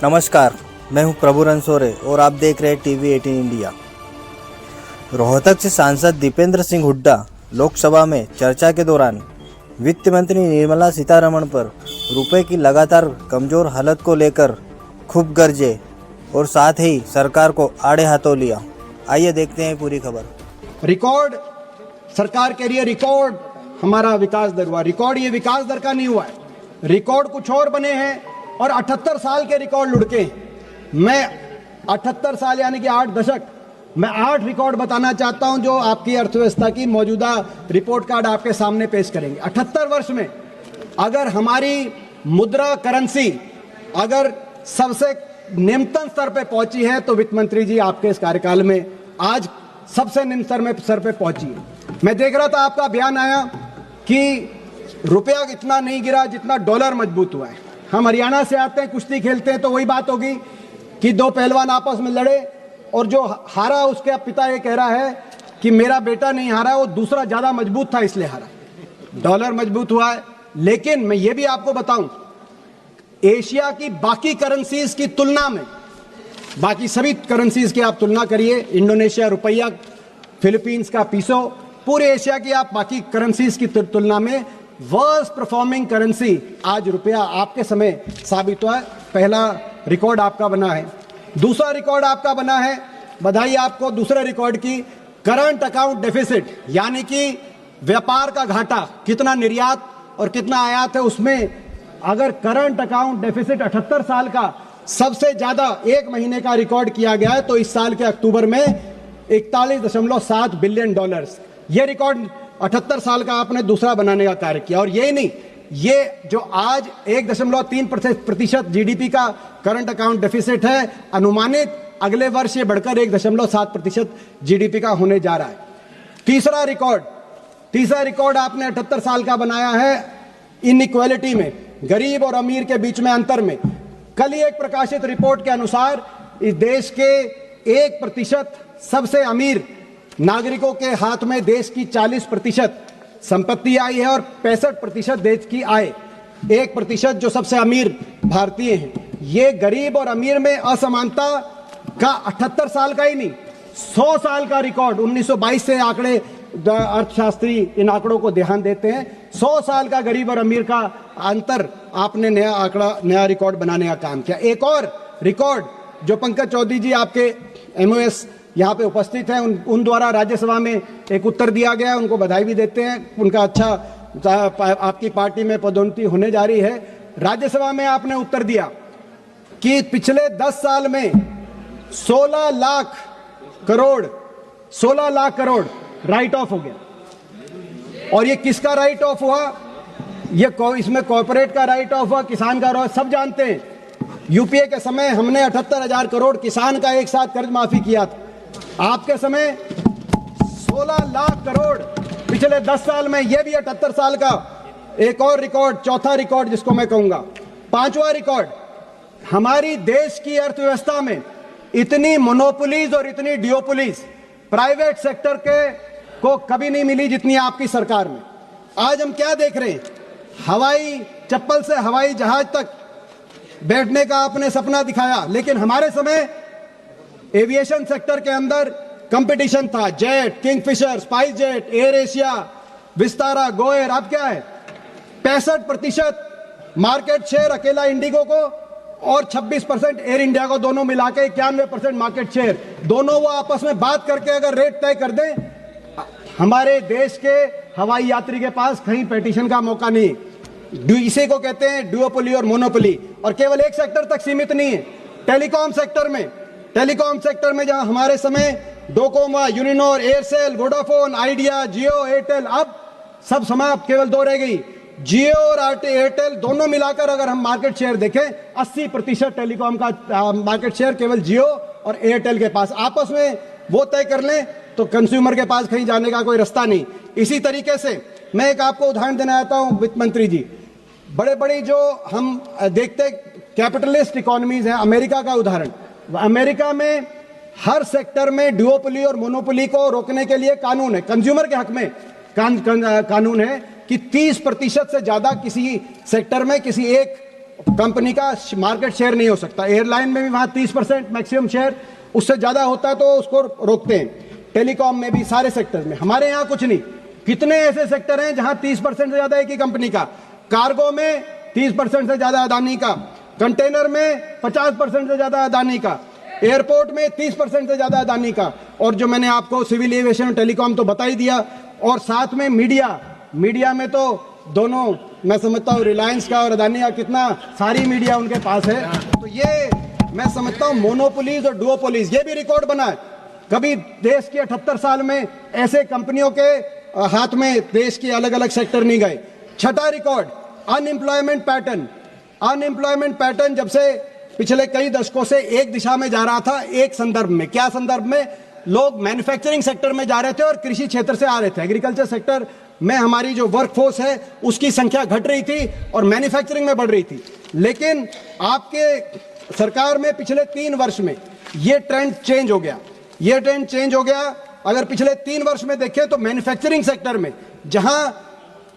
नमस्कार, मैं हूं प्रभु रनसोरे और आप देख रहे हैं टीवी 18 इंडिया। रोहतक से सांसद दीपेंद्र सिंह हुड्डा लोकसभा में चर्चा के दौरान वित्त मंत्री निर्मला सीतारमण पर रुपए की लगातार कमजोर हालत को लेकर खूब गरजे और साथ ही सरकार को आड़े हाथों लिया। आइए देखते हैं पूरी खबर। रिकॉर्ड सरकार के लिए रिकॉर्ड हमारा विकास दर हुआ। रिकॉर्ड ये विकास दर का नहीं हुआ है, रिकॉर्ड कुछ और बने हैं और 78 साल के रिकॉर्ड लुढ़के। मैं 78 साल यानी कि 8 दशक, मैं 8 रिकॉर्ड बताना चाहता हूं जो आपकी अर्थव्यवस्था की मौजूदा रिपोर्ट कार्ड आपके सामने पेश करेंगे। 78 वर्ष में अगर हमारी मुद्रा करेंसी अगर सबसे निम्नतम स्तर पे पहुंची है तो वित्त मंत्री जी आपके इस कार्यकाल में आज सबसे निम्न स्तर पे पहुंची है। मैं देख रहा था आपका बयान आया कि रुपया इतना नहीं गिरा जितना डॉलर मजबूत हुआ है। हम हरियाणा से आते हैं, कुश्ती खेलते हैं, तो वही बात होगी कि 2 पहलवान आपस में लड़े और जो हारा उसके पिता ये कह रहा है कि मेरा बेटा नहीं हारा, वो दूसरा ज्यादा मजबूत था इसलिए हारा। डॉलर मजबूत हुआ है, लेकिन मैं ये भी आपको बताऊं, एशिया की बाकी करेंसीज की तुलना में, बाकी सभी करेंसीज की आप तुलना करिए, इंडोनेशिया रुपया, फिलीपींस का पीसो, पूरे एशिया की आप बाकी करेंसीज की तुलना में वर्स्ट परफॉर्मिंग करेंसी आज रुपया आपके समय साबित हुआ है। पहला रिकॉर्ड आपका बना है। दूसरा रिकॉर्ड आपका बना है, बधाई आपको दूसरे रिकॉर्ड की, करंट अकाउंट डेफिसिट, यानी कि व्यापार का घाटा, कितना निर्यात और कितना आयात है, उसमें अगर करंट अकाउंट डेफिसिट 78 साल का सबसे ज्यादा एक महीने का रिकॉर्ड किया गया है तो इस साल के अक्टूबर में 41.7 बिलियन डॉलर्स। यह रिकॉर्ड 78 साल का आपने दूसरा बनाने का कार्य किया। और यही नहीं, ये जो आज 1.3% जीडीपी का करंट अकाउंट डेफिसिट है, अनुमानित अगले वर्ष ये बढ़कर 1.7% जीडीपी का होने जा रहा है। तीसरा रिकॉर्ड आपने 78 साल का बनाया है इनइक्वालिटी में, गरीब और अमीर के बीच में अंतर में। कल ही एक प्रकाशित रिपोर्ट के अनुसार इस देश के 1% सबसे अमीर नागरिकों के हाथ में देश की 40% संपत्ति आई है और 65% देश की आय। 1% जो सबसे अमीर भारतीय हैं। ये गरीब और अमीर में असमानता का 78 साल का ही नहीं, 100 साल का रिकॉर्ड, 1922 से आंकड़े अर्थशास्त्री इन आंकड़ों को ध्यान देते हैं। 100 साल का गरीब और अमीर का अंतर आपने नया रिकॉर्ड बनाने का काम किया। एक और रिकॉर्ड जो पंकज चौधरी जी आपके एमओएस यहाँ पे उपस्थित हैं, उन द्वारा राज्यसभा में एक उत्तर दिया गया, उनको बधाई भी देते हैं, उनका अच्छा आपकी पार्टी में पदोन्नति होने जा रही है। राज्यसभा में आपने उत्तर दिया कि पिछले 10 साल में 16 लाख करोड़ राइट ऑफ हो गया। और ये किसका राइट ऑफ हुआ? ये इसमें कॉर्पोरेट का राइट ऑफ हुआ, किसान का, सब जानते हैं। यूपीए के समय हमने 78,000 करोड़ किसान का एक साथ कर्ज माफी किया था। आपके समय 16 लाख करोड़ पिछले 10 साल में, यह भी 78 साल का एक और रिकॉर्ड, चौथा रिकॉर्ड जिसको मैं कहूंगा। पांचवा रिकॉर्ड, हमारी देश की अर्थव्यवस्था में इतनी मोनोपोलीज और इतनी डियोपोलीज प्राइवेट सेक्टर के को कभी नहीं मिली जितनी आपकी सरकार में। आज हम क्या देख रहे हैं? हवाई चप्पल से हवाई जहाज तक बैठने का आपने सपना दिखाया, लेकिन हमारे समय एविएशन सेक्टर के अंदर कंपटीशन था। Jet, Kingfisher, SpiceJet, AirAsia, Vistara, GoAir. अब क्या है? 65% मार्केट शेयर अकेला इंडिगो को और 26% एयर इंडिया को, दोनों मिला के 91% मार्केट शेयर। दोनों वो आपस में बात करके अगर रेट तय कर दें, हमारे देश के हवाई यात्री के पास कहीं पेटिशन का मौका नहीं। इसी को कहते हैं ड्यूओपोली और मोनोपोली। और केवल एक सेक्टर तक सीमित नहीं है, टेलीकॉम सेक्टर में जहां हमारे समय डोकोमा, यूनिनोर, एयरसेल, वोडाफोन, आइडिया, जियो, एयरटेल, अब सब समाप्त, केवल 2 रह गई। जियो और एयरटेल दोनों मिलाकर अगर हम मार्केट शेयर देखें, 80% टेलीकॉम का मार्केट शेयर केवल जियो और एयरटेल के पास। आपस में वो तय कर लें तो कंज्यूमर के पास कहीं जाने का कोई रास्ता नहीं। इसी तरीके से मैं एक आपको उदाहरण देना चाहता हूं वित्त मंत्री जी। बड़े बड़ी जो हम देखते कैपिटलिस्ट इकोनॉमीज हैं, अमेरिका का उदाहरण, अमेरिका में हर सेक्टर में ड्यूओपोली और मोनोपोली को रोकने के लिए कानून है, कंज्यूमर के हक में कानून है। कि 30% से ज्यादा किसी सेक्टर में किसी एक कंपनी का मार्केट शेयर नहीं हो सकता। एयरलाइन में भी वहां 30% मैक्सिमम शेयर, उससे ज्यादा होता है तो उसको रोकते हैं। टेलीकॉम में भी, सारे सेक्टर में। हमारे यहाँ कुछ नहीं। कितने ऐसे सेक्टर हैं जहां 30% से ज्यादा एक ही कंपनी का, कार्गो में 30% से ज्यादा अदानी का, कंटेनर में 50% से ज्यादा अदानी का, एयरपोर्ट में 30% से ज्यादा अदानी का, और जो मैंने आपको सिविल एविएशन टेलीकॉम तो बता ही दिया। और साथ में मीडिया में तो दोनों, मैं समझता हूँ रिलायंस का और अदानी का कितना सारी मीडिया उनके पास है। तो ये मैं समझता हूँ मोनोपोलीज और डुओपोलीज, ये भी रिकॉर्ड बना है। कभी देश के 78 साल में ऐसे कंपनियों के हाथ में देश के अलग अलग सेक्टर नहीं गए। छठा रिकॉर्ड, अनएम्प्लॉयमेंट पैटर्न जब से पिछले कई दशकों से एक दिशा में जा रहा था, एक संदर्भ में। क्या संदर्भ में? लोग मैन्युफैक्चरिंग सेक्टर में जा रहे थे और कृषि क्षेत्र से आ रहे थे। एग्रीकल्चर सेक्टर में हमारी जो वर्कफोर्स है उसकी संख्या घट रही थी और मैन्युफैक्चरिंग में बढ़ रही थी। लेकिन आपके सरकार में पिछले 3 वर्ष में ये ट्रेंड चेंज हो गया। अगर पिछले 3 वर्ष में देखें तो मैन्युफैक्चरिंग सेक्टर में, जहां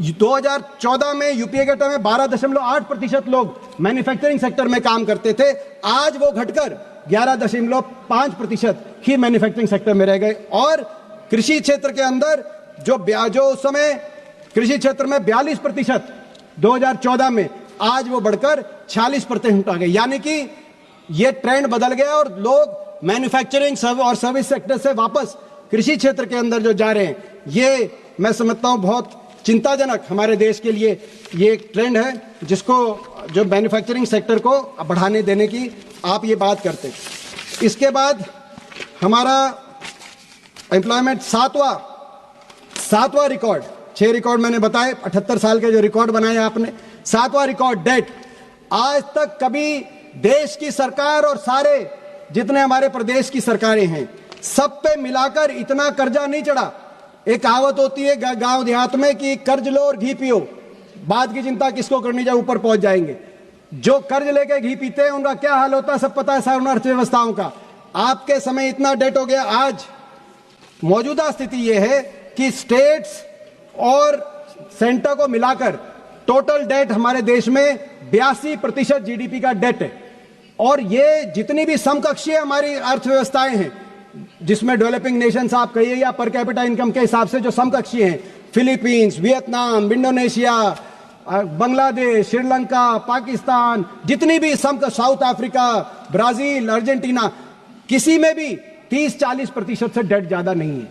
2014 में यूपीए के टाइम में 12.8% लोग मैन्युफैक्चरिंग सेक्टर में काम करते थे, आज वो घटकर 11.5% ही मैन्युफैक्चरिंग सेक्टर में रह गए। और कृषि क्षेत्र के अंदर जो उस समय कृषि क्षेत्र में 42% 2014 में, आज वो बढ़कर 46% आ गए। यानी कि ये ट्रेंड बदल गया और लोग मैन्युफैक्चरिंग और सर्विस सेक्टर से वापस कृषि क्षेत्र के अंदर जो जा रहे हैं, ये मैं समझता हूं बहुत चिंताजनक हमारे देश के लिए ये एक ट्रेंड है, जिसको जो मैन्युफैक्चरिंग सेक्टर को बढ़ाने देने की आप ये बात करते हैं। इसके बाद हमारा एम्प्लॉयमेंट सातवां रिकॉर्ड, 6 रिकॉर्ड मैंने बताए, 78 साल के जो रिकॉर्ड बनाए आपने। 7वां रिकॉर्ड, डेट। आज तक कभी देश की सरकार और सारे जितने हमारे प्रदेश की सरकारें हैं, सब पे मिलाकर इतना कर्जा नहीं चढ़ा। एक कहावत होती है गांव देहात में कि कर्ज लो और घी पियो, बाद की चिंता किसको करनी, जब ऊपर पहुंच जाएंगे। जो कर्ज लेके घी पीते हैं उनका क्या हाल होता है सब पता है, सारी अर्थव्यवस्थाओं का। आपके समय इतना डेट हो गया। आज मौजूदा स्थिति यह है कि स्टेट्स और सेंटर को मिलाकर टोटल डेट हमारे देश में 82% जीडीपी का डेट है। और ये जितनी भी समकक्षीय हमारी अर्थव्यवस्थाएं हैं, जिसमें डेवलपिंग नेशंस आप कहिए या पर कैपिटा इनकम के हिसाब से जो समकक्षीय हैं, Philippines, Vietnam, Indonesia, Bangladesh, Sri Lanka, Pakistan, जितनी भी साउथ अफ्रीका, ब्राजील, अर्जेंटीना, किसी में भी 30-40% से डेट ज्यादा नहीं है।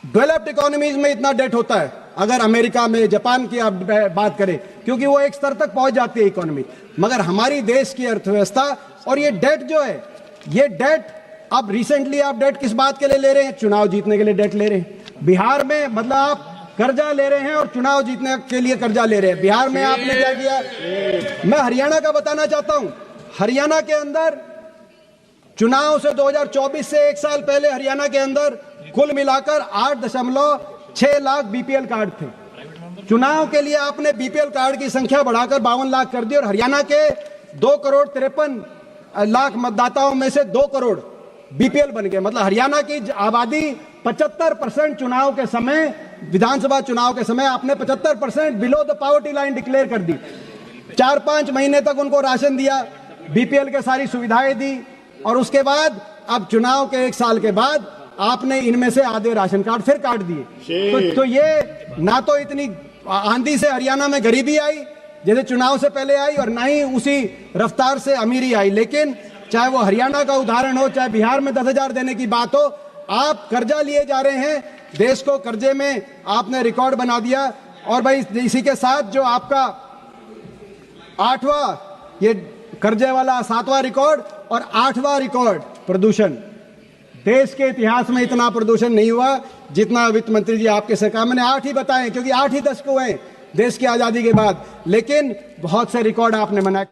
डेवलप्ड इकोनॉमीज में इतना डेट होता है, अगर अमेरिका में, जापान की आप बात करें, क्योंकि वो एक स्तर तक पहुंच जाती है इकोनॉमी। मगर हमारी देश की अर्थव्यवस्था और ये डेट जो है, ये डेट अब रिसेंटली आप डेट किस बात के लिए ले रहे हैं? चुनाव जीतने के लिए डेट ले रहे हैं। बिहार में मतलब आप कर्जा ले रहे हैं और चुनाव जीतने के लिए कर्जा ले रहे हैं। बिहार में आपने क्या किया? मैं हरियाणा का बताना चाहता हूं। हरियाणा के अंदर चुनाव से 2024 से 1 साल पहले हरियाणा के अंदर कुल मिलाकर 8.6 लाख बीपीएल कार्ड थे। चुनाव के लिए आपने बीपीएल कार्ड की संख्या बढ़ाकर 52 लाख कर दी और हरियाणा के 2,53,00,000 मतदाताओं में से 2 करोड़ बीपीएल बन गए। मतलब हरियाणा की आबादी 75% चुनाव के समय, विधानसभा चुनाव के समय आपने 75% below the poverty line declare कर दी। 4-5 महीने तक उनको राशन दिया, बीपीएल के सारी सुविधाएं दी, और उसके बाद अब चुनाव के 1 साल के बाद आपने इनमें से आधे राशन कार्ड फिर काट दिए। तो ये ना तो इतनी आंधी से हरियाणा में गरीबी आई जैसे चुनाव से पहले आई, और ना ही उसी रफ्तार से अमीरी आई। लेकिन चाहे वो हरियाणा का उदाहरण हो, चाहे बिहार में 10,000 देने की बात हो, आप कर्जा लिए जा रहे हैं, देश को कर्जे में आपने रिकॉर्ड बना दिया। और भाई इसी के साथ जो आपका 8वां ये कर्जे वाला 7वां रिकॉर्ड और 8वां रिकॉर्ड प्रदूषण। देश के इतिहास में इतना प्रदूषण नहीं हुआ जितना वित्त मंत्री जी आपके सरकार, मैंने 8 ही बताए क्योंकि 8 ही दशक हुए देश की आजादी के बाद, लेकिन बहुत से रिकॉर्ड आपने बनाए।